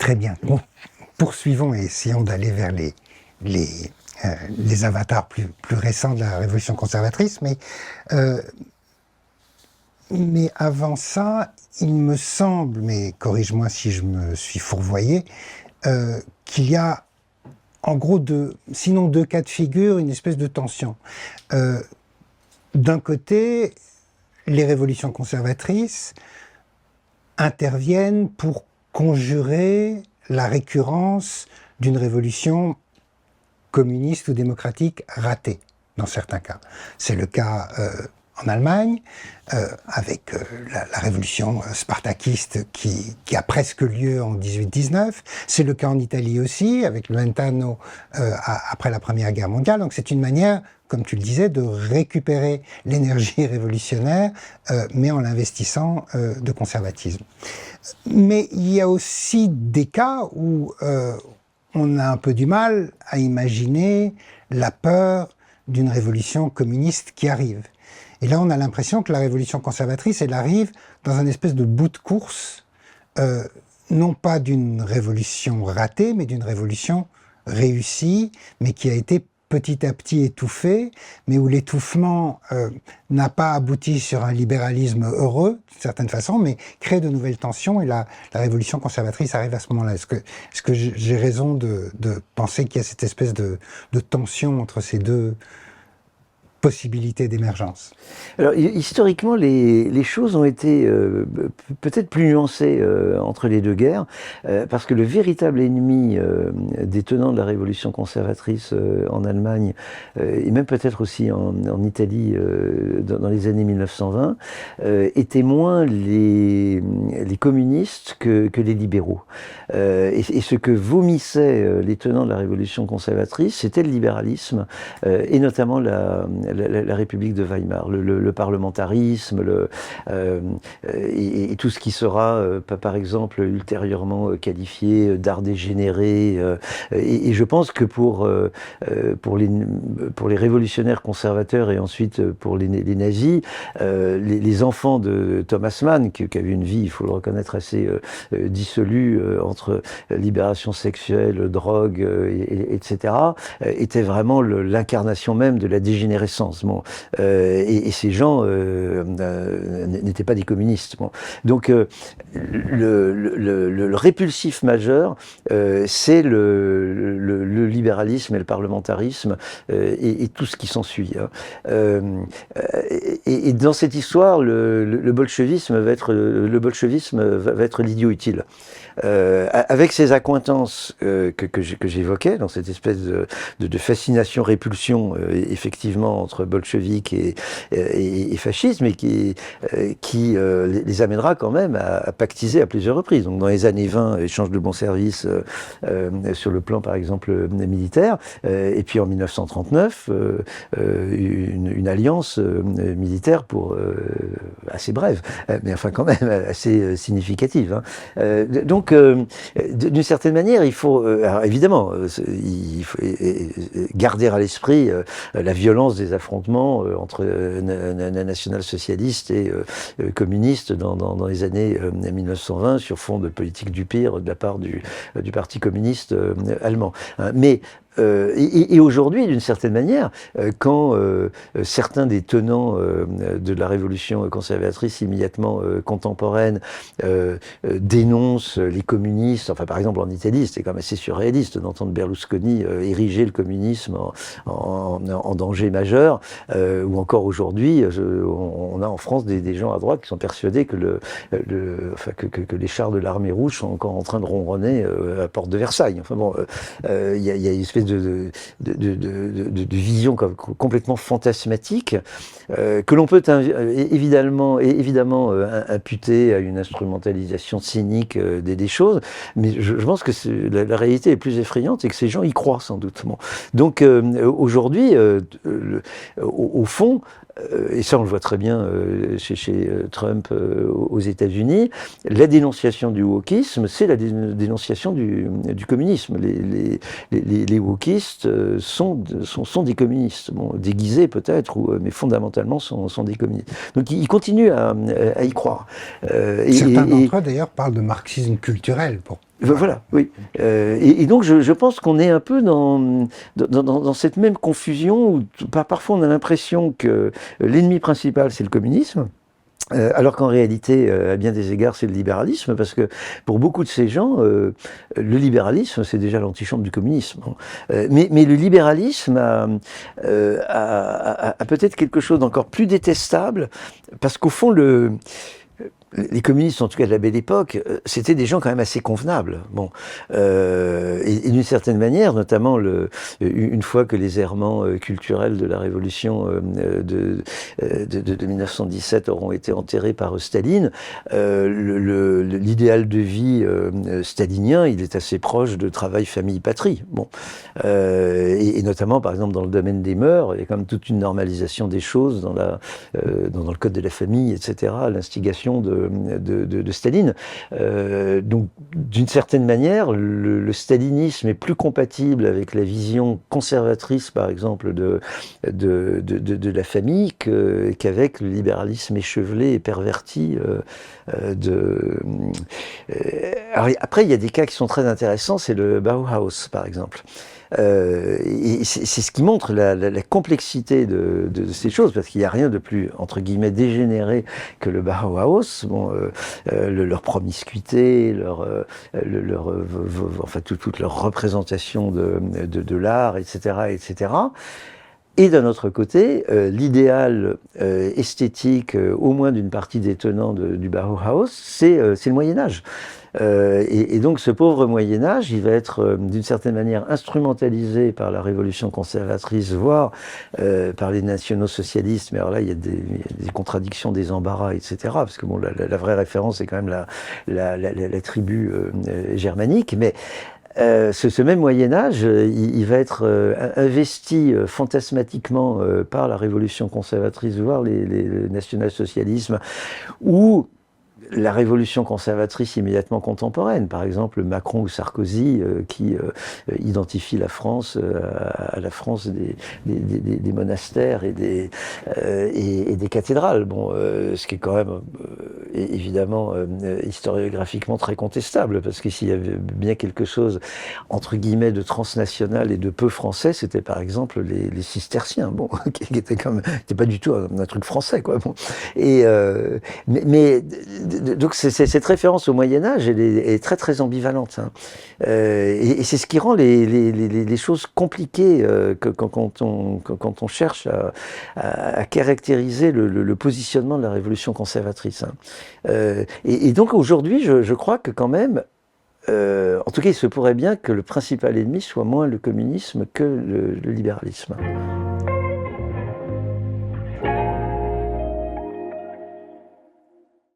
Très bien. Bon, poursuivons et essayons d'aller vers les avatars plus récents de la révolution conservatrice. Mais avant ça, il me semble, mais corrige-moi si je me suis fourvoyé, qu'il y a en gros sinon deux cas de figure, une espèce de tension. D'un côté, les révolutions conservatrices interviennent pour conjurer la récurrence d'une révolution communiste ou démocratique ratée, dans certains cas. C'est le cas en Allemagne, avec la révolution spartakiste qui a presque lieu en 1819. C'est le cas en Italie aussi, avec le Ventano après la Première Guerre mondiale. Donc c'est une manière, comme tu le disais, de récupérer l'énergie révolutionnaire, mais en l'investissant de conservatisme. Mais il y a aussi des cas où on a un peu du mal à imaginer la peur d'une révolution communiste qui arrive. Et là, on a l'impression que la révolution conservatrice, elle arrive dans un espèce de bout de course, non pas d'une révolution ratée, mais d'une révolution réussie, mais qui a été petit à petit étouffée, mais où l'étouffement n'a pas abouti sur un libéralisme heureux, d'une certaine façon, mais crée de nouvelles tensions, et la révolution conservatrice arrive à ce moment-là. Est-ce que j'ai raison de penser qu'il y a cette espèce de tension entre ces deux possibilités d'émergence? Alors, historiquement, les choses ont été peut-être plus nuancées entre les deux guerres, parce que le véritable ennemi des tenants de la révolution conservatrice en Allemagne, et même peut-être aussi en Italie dans les années 1920, étaient moins les communistes que les libéraux. Et ce que vomissaient les tenants de la révolution conservatrice, c'était le libéralisme, et notamment la République de Weimar, le parlementarisme, et tout ce qui sera, par exemple, ultérieurement qualifié d'art dégénéré. Et je pense que pour les révolutionnaires conservateurs et ensuite pour les nazis, les enfants de Thomas Mann, qui avait une vie, il faut le reconnaître, assez dissolue entre libération sexuelle, drogue, etc., étaient vraiment l'incarnation même de la dégénérescence. Bon, et ces gens n'étaient pas des communistes. Bon. Donc le répulsif majeur, c'est le libéralisme et le parlementarisme et tout ce qui s'ensuit. Hein. Et dans cette histoire, le bolchevisme va être l'idiot utile. Avec ces accointances que j'évoquais, dans cette espèce de fascination-répulsion, effectivement, entre bolcheviques et fascisme, et qui les amènera quand même à pactiser à plusieurs reprises. Donc dans les années 20, échange de bons services sur le plan, par exemple, militaire, et puis en 1939, une alliance militaire assez brève, mais enfin quand même assez significative. Hein. Donc, d'une certaine manière, il faut, alors évidemment, il faut garder à l'esprit la violence des affrontements entre national-socialistes et communistes dans les années 1920 sur fond de politique du pire de la part du Parti communiste allemand. Mais et aujourd'hui, d'une certaine manière, quand certains des tenants de la révolution conservatrice immédiatement contemporaine dénoncent les communistes, enfin par exemple en Italie, c'était quand même assez surréaliste d'entendre Berlusconi ériger le communisme en danger majeur, ou encore aujourd'hui, on a en France des gens à droite qui sont persuadés que que les chars de l'armée rouge sont encore en train de ronronner à la porte de Versailles. Enfin bon, il y a une espèce de vision complètement fantasmatique que l'on peut évidemment imputer à une instrumentalisation cynique des choses, mais je pense que la réalité est plus effrayante et que ces gens y croient sans doute. Bon. Donc aujourd'hui, au fond, et ça on le voit très bien chez Trump aux États-Unis, la dénonciation du wokisme, c'est la dénonciation du communisme. Les wokistes sont des communistes, bon, déguisés peut-être, mais fondamentalement sont des communistes. Donc ils continuent à y croire. Certains d'entre eux d'ailleurs parlent de marxisme culturel pour Voilà, oui. Et donc je pense qu'on est un peu dans cette même confusion où parfois on a l'impression que l'ennemi principal c'est le communisme. Alors qu'en réalité, à bien des égards, c'est le libéralisme, parce que pour beaucoup de ces gens, le libéralisme, c'est déjà l'antichambre du communisme. Bon. Mais le libéralisme a peut-être quelque chose d'encore plus détestable, parce qu'au fond, les communistes, en tout cas de la Belle Époque, c'était des gens quand même assez convenables. Bon, et d'une certaine manière, notamment une fois que les errements culturels de la révolution de 1917 auront été enterrés par Staline, l'idéal de vie stalinien, il est assez proche de travail, famille, patrie. Bon, et notamment, par exemple, dans le domaine des mœurs, il y a quand même toute une normalisation des choses dans le code de la famille, etc., l'instigation de Staline. Donc, d'une certaine manière, le stalinisme est plus compatible avec la vision conservatrice, par exemple, de la famille qu'avec le libéralisme échevelé et perverti. Alors, après, il y a des cas qui sont très intéressants, c'est le Bauhaus, par exemple. Et c'est ce qui montre la complexité de ces choses, parce qu'il n'y a rien de plus, entre guillemets, dégénéré que le Bauhaus. Bon, leur promiscuité, enfin toute leur représentation de l'art, etc., etc. Et d'un autre côté, l'idéal esthétique, au moins d'une partie des tenants du Bauhaus, c'est le Moyen-Âge. Et donc ce pauvre Moyen-Âge, il va être d'une certaine manière instrumentalisé par la révolution conservatrice, voire par les nationaux-socialistes. Mais alors là, il y a des contradictions, des embarras, etc. Parce que bon, la vraie référence, c'est quand même la tribu germanique. Mais ce même Moyen-Âge, il va être investi fantasmatiquement par la révolution conservatrice, voire les national-socialismes, ou la révolution conservatrice immédiatement contemporaine, par exemple Macron ou Sarkozy, qui identifient la France à la France des monastères et des cathédrales. Bon, ce qui est quand même évidemment historiographiquement très contestable, parce que s'il y avait bien quelque chose entre guillemets de transnational et de peu français, c'était par exemple les cisterciens, bon, qui étaient quand même, c'était pas du tout un truc français, quoi. Bon, et mais donc cette référence au Moyen-Âge, elle est très très ambivalente, hein. Et c'est ce qui rend les choses compliquées quand on cherche à caractériser le positionnement de la révolution conservatrice, hein. Et donc aujourd'hui, je crois que quand même, en tout cas, il se pourrait bien que le principal ennemi soit moins le communisme que le libéralisme.